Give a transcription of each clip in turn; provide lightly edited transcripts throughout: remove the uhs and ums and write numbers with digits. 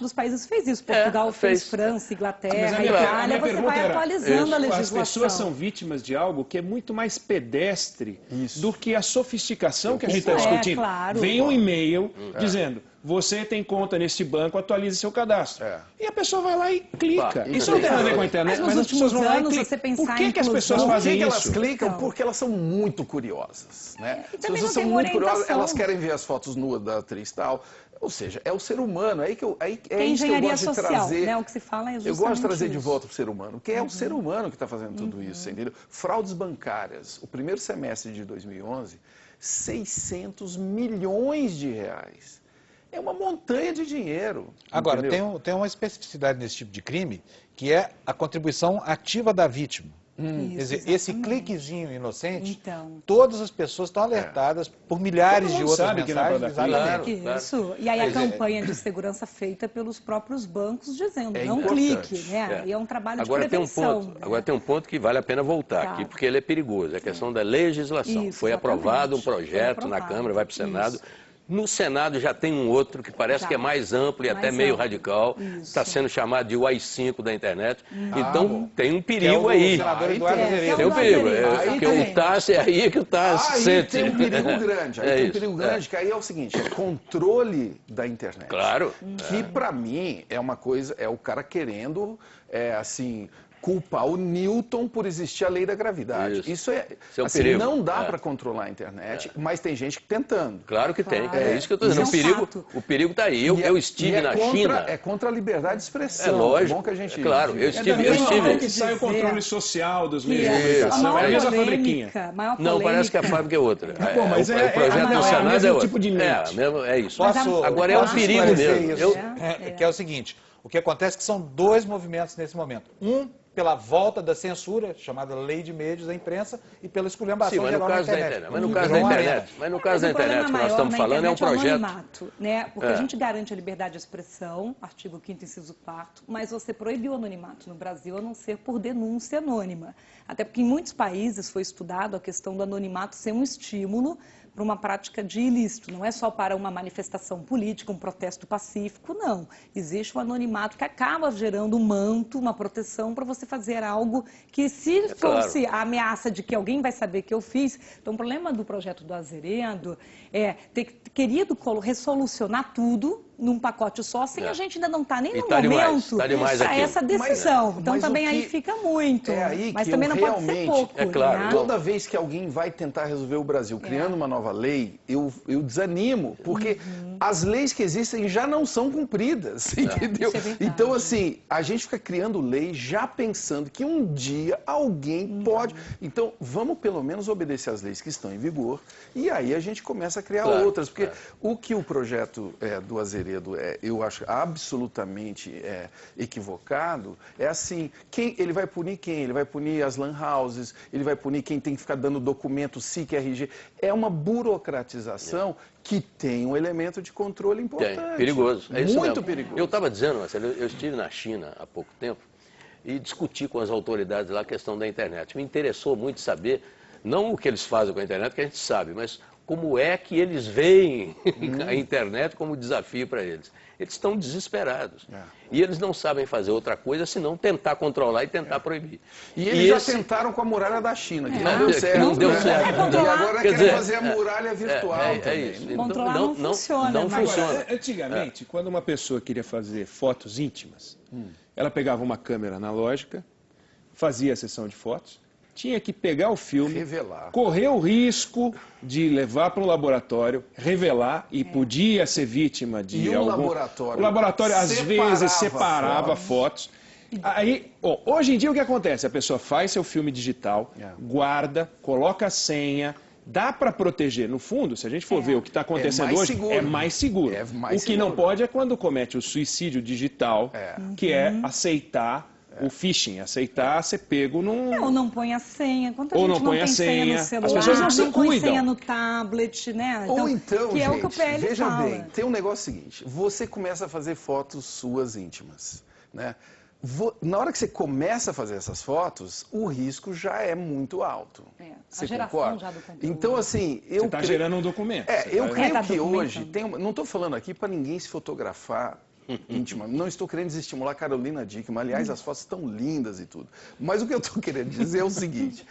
dos países fez isso. Portugal fez, França, Inglaterra, Itália. Você vai atualizando a legislação. As pessoas são vítimas de algo que é muito mais pedestre do que a sofisticação que a gente está discutindo. Claro. Vem um e-mail dizendo: você tem conta neste banco, atualize seu cadastro. E a pessoa vai lá e clica. Isso não tem nada a ver com a internet, mas as pessoas vão lá e clicam. Por que as pessoas fazem isso? Elas clicam porque elas são muito curiosas, né? E Se também elas não são tem muito curiosas, orientação. elas querem ver as fotos nuas da atriz e tal. Ou seja, é o ser humano. É Tem isso que eu engenharia gosto de social, trazer. né? O que se fala é justamente Eu gosto de trazer isso. de volta para o ser humano, porque é o ser humano que está fazendo tudo isso, você entendeu? Fraudes bancárias. O primeiro semestre de 2011, 600 milhões de reais. É uma montanha de dinheiro. Agora, entendeu? tem uma especificidade nesse tipo de crime, que é a contribuição ativa da vítima. Quer dizer, esse cliquezinho inocente, todas as pessoas estão alertadas por milhares de outras mensagens. Isso. E aí a campanha de segurança feita pelos próprios bancos dizendo, não clique, né? E é um trabalho de prevenção. Agora tem um ponto que vale a pena voltar aqui, porque ele é perigoso. É a questão da legislação. Isso, foi aprovado um exatamente. projeto na Câmara, vai para o Senado. No Senado já tem um outro que parece que é mais amplo e até meio radical. Está sendo chamado de o AI-5 da internet. Então tem um perigo aí. Tem um perigo. Porque o TASS é aí que o TASS sente. Tem um perigo grande. Aí tem um perigo grande, que aí é o seguinte, é controle da internet. Claro. Que para mim é uma coisa, é o cara querendo, assim, culpar o Newton por existir a lei da gravidade. Isso é um assim, perigo. não dá para controlar a internet, mas tem gente tentando. Claro que tem. É isso que eu estou dizendo. O perigo está aí. Eu estive na China. É contra a liberdade de expressão. É lógico. É bom que a gente... Claro, eu estive. Que sai o controle social dos meios de comunicação. É a mesma fabriquinha. Não, parece que a fábrica é outra. Pô, mas o projeto do Senado é outro. Tipo de mente. É isso. Posso Agora é um perigo mesmo. Que é o seguinte, o que acontece é que são dois movimentos nesse momento. Um, pela volta da censura, chamada lei de médios da imprensa, e pela esculhambação geral na internet. Mas no caso da internet, que nós estamos falando, é um projeto... né? Porque a gente garante a liberdade de expressão, artigo 5º, inciso 4º, mas você proibiu o anonimato no Brasil, a não ser por denúncia anônima. Até porque em muitos países foi estudado a questão do anonimato ser um estímulo para uma prática de ilícito. Não é só para uma manifestação política, um protesto pacífico, não. Existe um anonimato que acaba gerando um manto, uma proteção para você fazer algo que, se fosse a ameaça de que alguém vai saber que eu fiz... Então, o problema do projeto do Azeredo é ter querido resolucionar tudo num pacote só, sem a gente ainda não estar nem no momento para essa decisão. Então, também aí fica muito. É aí mas que também não pode ser pouco. É claro. Né? Toda vez que alguém vai tentar resolver o Brasil criando uma nova lei, eu desanimo, porque as leis que existem já não são cumpridas, entendeu? Então, assim, a gente fica criando lei já pensando que um dia alguém pode... Então, vamos pelo menos obedecer às leis que estão em vigor, e aí a gente começa a criar outras, porque o que o projeto do Azeredo eu acho absolutamente equivocado, é assim, ele vai punir quem? Ele vai punir as lan houses, ele vai punir quem tem que ficar dando documento, SIC, RG. É uma burocratização que tem um elemento de controle importante. Perigoso. É isso muito mesmo. perigoso. Eu estava dizendo, Marcelo, eu estive na China há pouco tempo e discuti com as autoridades lá a questão da internet. Me interessou muito saber, não o que eles fazem com a internet, que a gente sabe, mas como é que eles veem a internet como desafio para eles. Eles estão desesperados. E eles não sabem fazer outra coisa senão tentar controlar e tentar proibir. E eles já tentaram com a muralha da China, que não deu certo. Não deu certo. E agora querem fazer a muralha virtual também. Isso. Controlar não funciona. Não funciona. Agora, antigamente, quando uma pessoa queria fazer fotos íntimas, ela pegava uma câmera analógica, fazia a sessão de fotos, tinha que pegar o filme, correr o risco de levar para um laboratório, revelar, e podia ser vítima de algum... laboratório? O laboratório, às vezes, separava fotos. Aí, hoje em dia, o que acontece? A pessoa faz seu filme digital, guarda, coloca a senha, dá para proteger. No fundo, se a gente for ver o que está acontecendo hoje, é mais seguro. O que não pode é quando comete o suicídio digital, que é aceitar o phishing, aceitar ser pego num... Ou não põe a senha. Quanta gente não tem senha no celular, as pessoas não se põe cuidam. senha no tablet, né? Ou então, que gente, é o que o PL veja fala. bem, tem um negócio seguinte, você começa a fazer fotos suas íntimas, né? Na hora que você começa a fazer essas fotos, o risco já é muito alto. Você concorda? Já do conteúdo. Então, assim... Você está gerando um documento. Eu creio que hoje... Não estou falando aqui para ninguém se fotografar íntima. Não estou querendo desestimular a Carolina Dickmann. Aliás, as fotos estão lindas e tudo. Mas o que eu estou querendo dizer é o seguinte.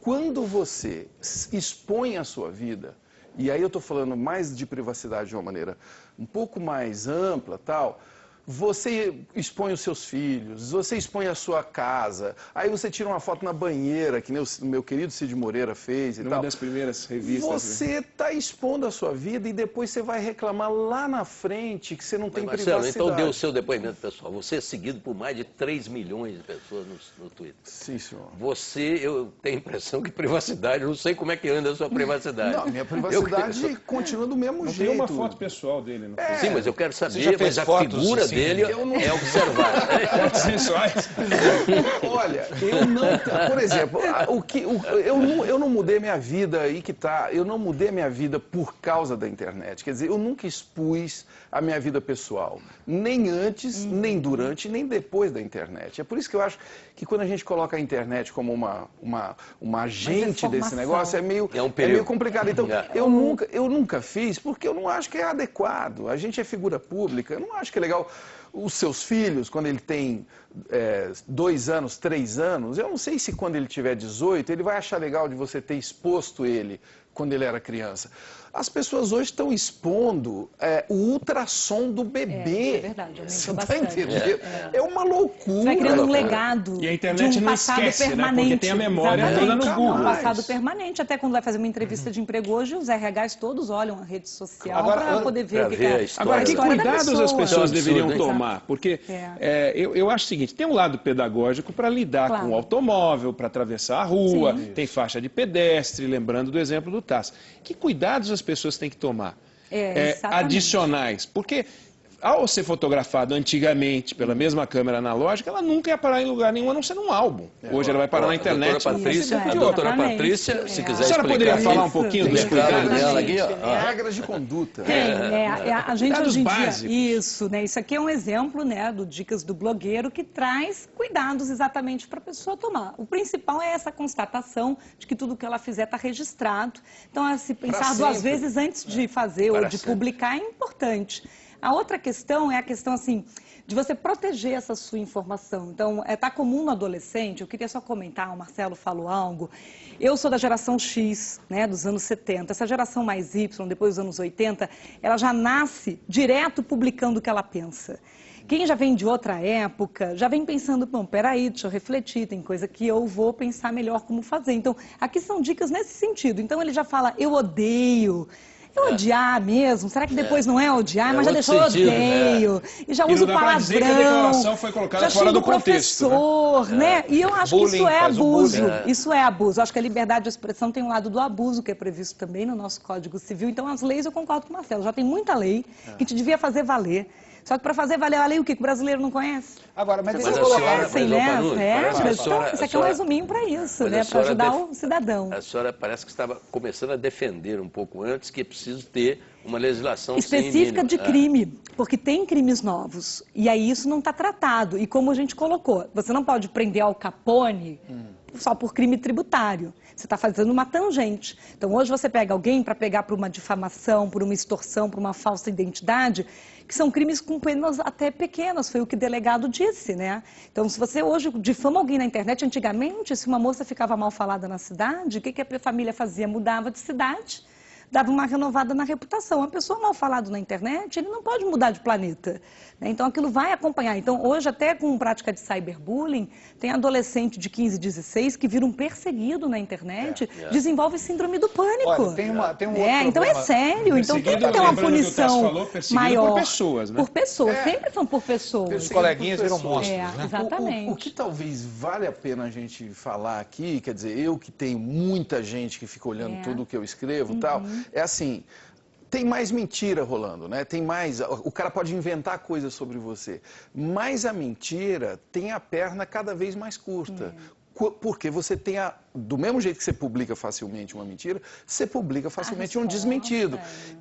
Quando você expõe a sua vida, e aí eu estou falando mais de privacidade de uma maneira um pouco mais ampla, tal, você expõe os seus filhos, você expõe a sua casa, aí você tira uma foto na banheira, que nem o meu querido Cid Moreira fez e tal. Uma das primeiras revistas. Você está expondo a sua vida e depois você vai reclamar lá na frente que você não tem privacidade. Então dê o seu depoimento pessoal. Você é seguido por mais de 3 milhões de pessoas no Twitter. Sim, senhor. Eu tenho a impressão que privacidade, eu não sei como é que anda a sua privacidade. Não, minha privacidade continua do mesmo jeito. Tem uma foto pessoal dele. Sim, mas eu quero saber, mas a figura dele é observar. Fotos sensuais. Olha, eu não... Por exemplo, eu não mudei minha vida, aí que tá, eu não mudei minha vida por causa da internet. Quer dizer, eu nunca expus a minha vida pessoal. Nem antes, nem durante, nem depois da internet. É por isso que eu acho que quando a gente coloca a internet como uma agente desse negócio, é meio complicado. Então, eu nunca fiz porque eu não acho que é adequado. A gente é figura pública, eu não acho que é legal. Os seus filhos, quando ele tem 2 anos, 3 anos, eu não sei se quando ele tiver 18, ele vai achar legal de você ter exposto ele quando ele era criança. As pessoas hoje estão expondo o ultrassom do bebê. É verdade, aumentou bastante. Tá entendendo? É uma loucura. Você vai criando um legado e a internet de um não passado esquece, permanente. Né? Porque tem a memória toda no Google. Um passado permanente. Até quando vai fazer uma entrevista de emprego hoje, os RHs todos olham a rede social para poder ver o que é. Agora, que cuidados as pessoas deveriam tomar? Porque eu acho o seguinte, tem um lado pedagógico para lidar com o automóvel, para atravessar a rua, tem faixa de pedestre, lembrando do exemplo do TAS. Que cuidados as pessoas têm que tomar? Adicionais, porque ao ser fotografado antigamente pela mesma câmera analógica, ela nunca ia parar em lugar nenhum, a não ser num álbum. Hoje ela vai parar na internet. A doutora Patrícia, se quiser explicar. A senhora poderia falar um pouquinho dos cuidados dela aqui? Regras de conduta. A gente hoje em básicos. dia... Isso, né? Isso aqui é um exemplo, né, do Dicas do Blogueiro, que traz cuidados exatamente para a pessoa tomar. O principal é essa constatação de que tudo que ela fizer está registrado. Então, a se pensar 2 vezes antes de fazer ou de publicar é importante. A outra questão é a questão, assim, de você proteger essa sua informação. Então, está comum no adolescente, eu queria só comentar, o Marcelo falou algo, eu sou da geração X, né, dos anos 70, essa geração mais Y, depois dos anos 80, ela já nasce direto publicando o que ela pensa. Quem já vem de outra época, já vem pensando, bom, peraí, deixa eu refletir, tem coisa que eu vou pensar melhor como fazer. Então, aqui são dicas nesse sentido. Então, ele já fala, eu odeio. Odiar mesmo? Será que depois não é odiar, mas já deixou odeio? E já usa o palavrão. Dizer que a declaração foi colocada fora do contexto, professor, né? E eu acho que isso é abuso. Isso é abuso. Eu acho que a liberdade de expressão tem um lado do abuso, que é previsto também no nosso Código Civil. Então, as leis, eu concordo com o Marcelo, já tem muita lei que te devia fazer valer. Só que para fazer valer a lei, o que o brasileiro não conhece? Agora, mas vocês conhecem, né? Então, isso aqui é um resuminho para isso, né? Para ajudar o cidadão. A senhora parece que estava começando a defender um pouco antes que é preciso ter uma legislação específica de crime, porque tem crimes novos. E aí isso não está tratado. E como a gente colocou, você não pode prender Al Capone só por crime tributário. Você está fazendo uma tangente. Então, hoje você pega alguém para pegar por uma difamação, por uma extorsão, por uma falsa identidade, que são crimes com penas até pequenas, foi o que o delegado disse, né? Então, se você hoje difama alguém na internet, antigamente, se uma moça ficava mal falada na cidade, o que a família fazia? Mudava de cidade, dava uma renovada na reputação. Uma pessoa mal falada na internet, ele não pode mudar de planeta, né? Então, aquilo vai acompanhar. Então, hoje, até com prática de cyberbullying, tem adolescente de 15, 16 que vira um perseguido na internet, desenvolve síndrome do pânico. Olha, tem um outro então, é sério. Então, tem que ter uma punição maior. Por pessoas, né? Por pessoas. Sempre são por pessoas. Os coleguinhas viram monstros, né? Exatamente. O que talvez vale a pena a gente falar aqui, quer dizer, eu que tenho muita gente que fica olhando tudo o que eu escrevo e tal, é assim, tem mais mentira rolando, né? Tem mais, o cara pode inventar coisas sobre você, mas a mentira tem a perna cada vez mais curta. Porque você tem do mesmo jeito que você publica facilmente uma mentira, você publica facilmente um desmentido.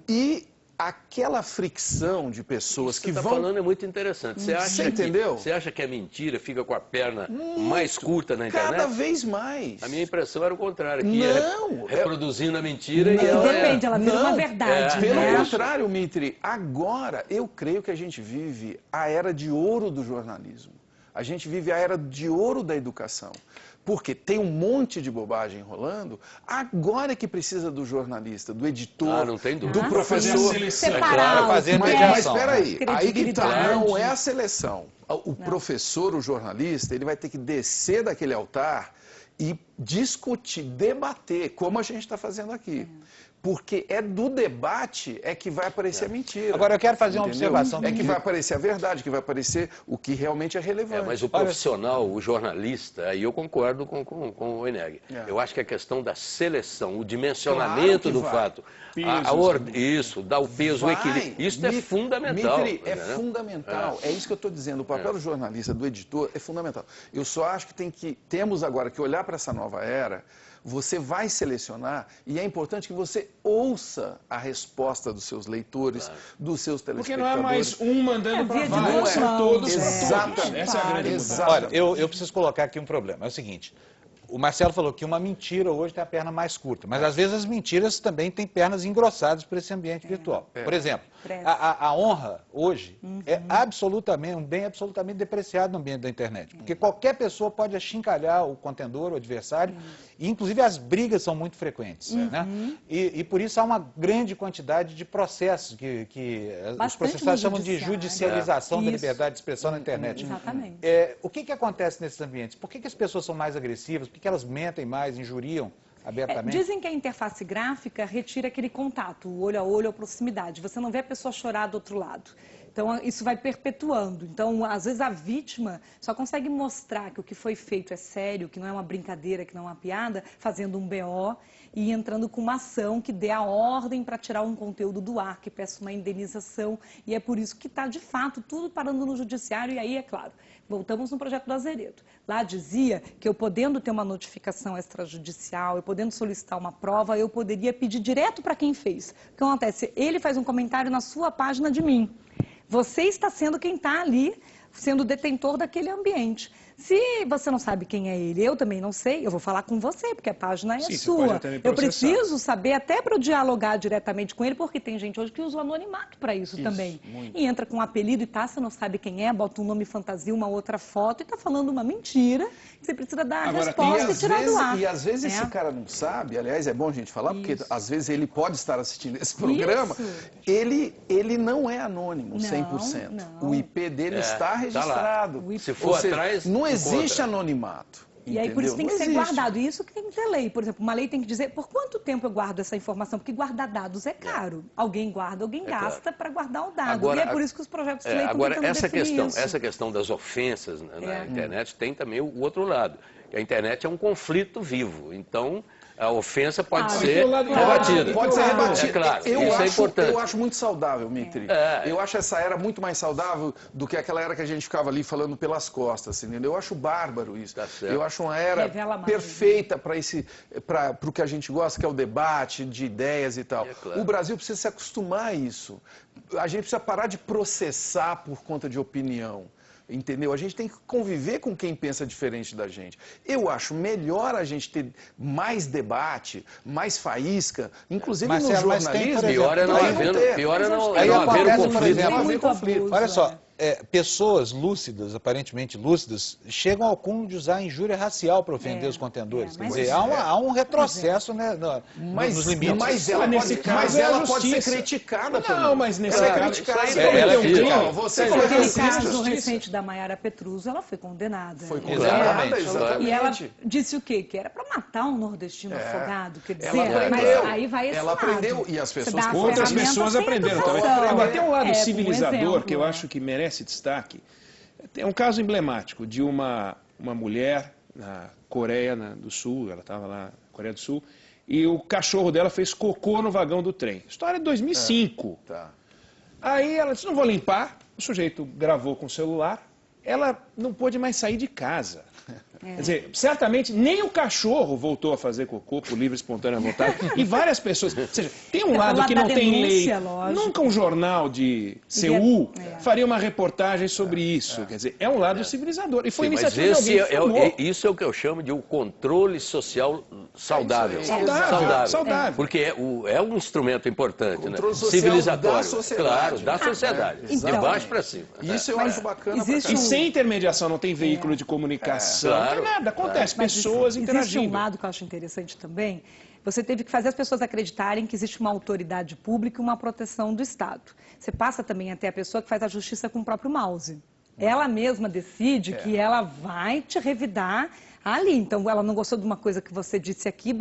E aquela fricção de pessoas que vão... Você está falando é muito interessante. Você entendeu? Você acha que a mentira fica com a perna mais curta na internet? Cada vez mais. A minha impressão era o contrário, que não, reproduzindo a mentira e ela... Depende, ela vira uma verdade. Pelo contrário, Mitri, agora eu creio que a gente vive a era de ouro do jornalismo. A gente vive a era de ouro da educação. Porque tem um monte de bobagem rolando, agora é que precisa do jornalista, do editor, não tem dúvida. do professor. Separar, mas espera aí que tá, não é a seleção. O professor, o jornalista, ele vai ter que descer daquele altar e discutir, debater, como a gente está fazendo aqui. Porque é do debate que vai aparecer a mentira. Agora, eu quero fazer uma observação. É que vai aparecer a verdade, que vai aparecer o que realmente é relevante. Mas o profissional, o jornalista, aí eu concordo com o Eneg. Eu acho que a questão da seleção, o dimensionamento do fato, isso, dar o peso, o equilíbrio, isso é fundamental. Mitri, é fundamental. É isso que eu estou dizendo. O papel do jornalista, do editor, é fundamental. Eu só acho que temos agora que olhar para essa nova era. Você vai selecionar e é importante que você ouça a resposta dos seus leitores, dos seus telespectadores. Porque não é mais um mandando para vários, são todos. Exatamente. Essa é a grande mudança. Olha, eu preciso colocar aqui um problema. É o seguinte, o Marcelo falou que uma mentira hoje tem a perna mais curta, mas às vezes as mentiras também têm pernas engrossadas por esse ambiente virtual. Por exemplo, a honra hoje é absolutamente um bem absolutamente depreciado no ambiente da internet, porque qualquer pessoa pode achincalhar o contendor, o adversário, e inclusive as brigas são muito frequentes. Né? E por isso há uma grande quantidade de processos que os processadores chamam de judicialização da liberdade de expressão na internet. Exatamente. O que acontece nesses ambientes? Por que as pessoas são mais agressivas? Por que elas mentem mais, injuriam abertamente? Dizem que a interface gráfica retira aquele contato, o olho a olho, a proximidade. Você não vê a pessoa chorar do outro lado. Então, isso vai perpetuando. Então, às vezes, a vítima só consegue mostrar que o que foi feito é sério, que não é uma brincadeira, que não é uma piada, fazendo um BO e entrando com uma ação que dê a ordem para tirar um conteúdo do ar, que peça uma indenização. E é por isso que está, de fato, tudo parando no judiciário. E aí, é claro, voltamos no projeto do Azeredo. Lá dizia que eu podendo ter uma notificação extrajudicial, eu podendo solicitar uma prova, eu poderia pedir direto para quem fez. O que acontece? Ele faz um comentário na sua página de mim. Você está sendo quem está ali, sendo detentor daquele ambiente. Se você não sabe quem é ele, eu também não sei, eu vou falar com você, porque a página é sua. Eu preciso saber até para eu dialogar diretamente com ele, porque tem gente hoje que usa o anonimato para isso também. E entra com um apelido e você não sabe quem é, bota um nome fantasia, uma outra foto e está falando uma mentira. Você precisa dar a resposta e tirar do ar. E às vezes esse cara não sabe, aliás, é bom a gente falar, porque às vezes ele pode estar assistindo esse programa, ele não é anônimo, 100%. Não. O IP dele está registrado. Se for atrás... Não existe anonimato. E aí, por isso tem que ser guardado. E isso que tem que ter lei. Por exemplo, uma lei tem que dizer por quanto tempo eu guardo essa informação, porque guardar dados é caro. Alguém guarda, alguém gasta para guardar o dado. Agora, e é por isso que os projetos de lei estão tentando definir isso. Essa questão das ofensas na internet tem também o outro lado. A internet é um conflito vivo. Então, a ofensa pode ser rebatida. Pode ser rebatida. É claro, isso é importante. Eu acho muito saudável, Mitri. Eu acho essa era muito mais saudável do que aquela era que a gente ficava ali falando pelas costas, entendeu? Eu acho bárbaro isso. Eu acho uma era perfeita para o que a gente gosta, que é o debate de ideias e tal. O Brasil precisa se acostumar a isso. A gente precisa parar de processar por conta de opinião. Entendeu? A gente tem que conviver com quem pensa diferente da gente. Eu acho melhor a gente ter mais debate, mais faísca, inclusive no jornalismo. Pior é não haver conflito. Olha só, pessoas lúcidas, aparentemente lúcidas, chegam ao cúmulo de usar injúria racial para ofender os contendores. Quer dizer, há um retrocesso nos limites. Mas ela pode ser criticada. Não, mas nesse caso... Você falou aquele caso recente da Mayara Petruzzo, ela foi condenada. Foi condenada, exatamente. E ela disse o quê? Que era para matar um nordestino afogado. Quer dizer, mas aí vai esse lado. Ela aprendeu e as pessoas... Outras pessoas aprenderam também. Agora, tem um lado civilizador que eu acho que merece destaque. Tem um caso emblemático de uma mulher na Coreia do Sul, ela estava lá na Coreia do Sul, e o cachorro dela fez cocô no vagão do trem. História de 2005. Aí ela disse, não vou limpar. O sujeito gravou com o celular. Ela não pôde mais sair de casa. Quer dizer, certamente nem o cachorro voltou a fazer cocô por livre e espontânea vontade. E várias pessoas... Ou seja, tem um lado que não tem lei. Nunca um jornal de Seul faria uma reportagem sobre isso. Quer dizer, é um lado civilizador. E foi iniciativa de alguém que filmou. Isso é o que eu chamo de um controle social saudável. Saudável. Porque é um instrumento importante, né? Civilizatório. Da sociedade. Claro, da sociedade. Então, de baixo para cima. Isso eu acho bacana. E sem intermediação, não tem veículo de comunicação, não tem nada. Acontece, pessoas interagindo. Existe um lado que eu acho interessante também. Você teve que fazer as pessoas acreditarem que existe uma autoridade pública e uma proteção do Estado. Você passa também até a pessoa que faz a justiça com o próprio mouse. Ela mesma decide que ela vai te revidar ali. Então, ela não gostou de uma coisa que você disse aqui,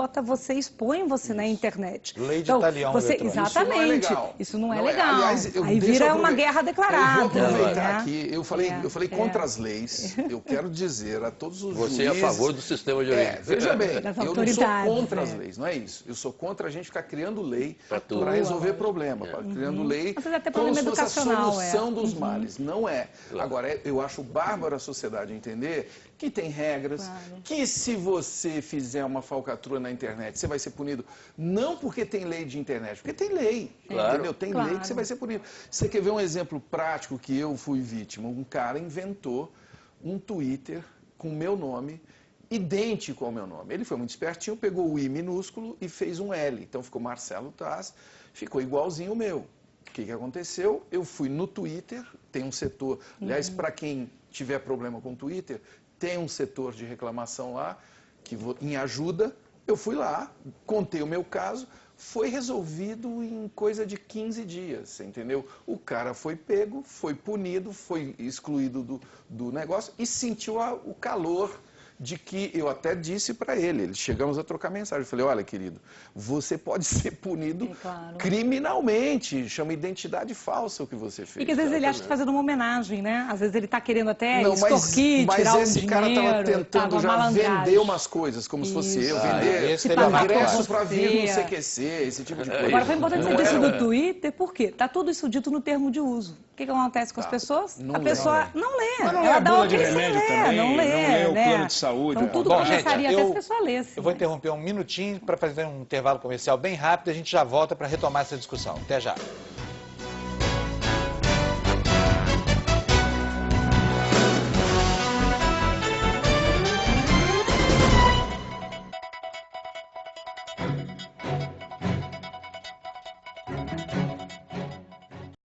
expõe você na internet. Lei de talião eletrônico. Exatamente. Isso não é legal. Aliás, aí vira uma guerra declarada. Eu vou aproveitar aqui. Eu falei contra as leis. Eu quero dizer a todos os juízes... Você é a favor do sistema jurídico. Veja bem, eu não sou contra as leis, não é isso. Eu sou contra a gente ficar criando lei para resolver problema. Criando lei como se fosse a solução dos males. Não é. Agora, eu acho bárbaro a sociedade entender que tem regras, que se você fizer uma falcatrua na internet, você vai ser punido, não porque tem lei de internet, porque tem lei, entendeu? Tem lei que você vai ser punido. Você quer ver um exemplo prático que eu fui vítima? Um cara inventou um Twitter com meu nome, idêntico ao meu nome. Ele foi muito espertinho, pegou o I minúsculo e fez um L. Então ficou Marcelo Taz, ficou igualzinho o meu. O que aconteceu? Eu fui no Twitter, tem um setor, aliás, para quem tiver problema com o Twitter, tem um setor de reclamação lá, que em ajuda, eu fui lá, contei o meu caso, foi resolvido em coisa de 15 dias, você entendeu? O cara foi pego, foi punido, foi excluído do negócio e sentiu o calor de que eu até disse para ele, chegamos a trocar mensagem, eu falei, olha querido, você pode ser punido criminalmente, chama identidade falsa o que você fez. E que às vezes ele acha que está fazendo uma homenagem, né? Às vezes ele está querendo até extorquir, tirar o dinheiro. Mas esse cara estava tentando já vender umas coisas, como se fosse eu, vender ingresso para vir no CQC, esse tipo de coisa. Agora foi importante você dizer do Twitter, por quê? Está tudo isso dito no termo de uso. O que acontece com as pessoas? A pessoa não lê. Mas não lê a bula de remédio também, não lê o plano de saúde. Então tudo começaria até se a pessoa lesse. Eu vou interromper um minutinho para fazer um intervalo comercial bem rápido e a gente já volta para retomar essa discussão. Até já.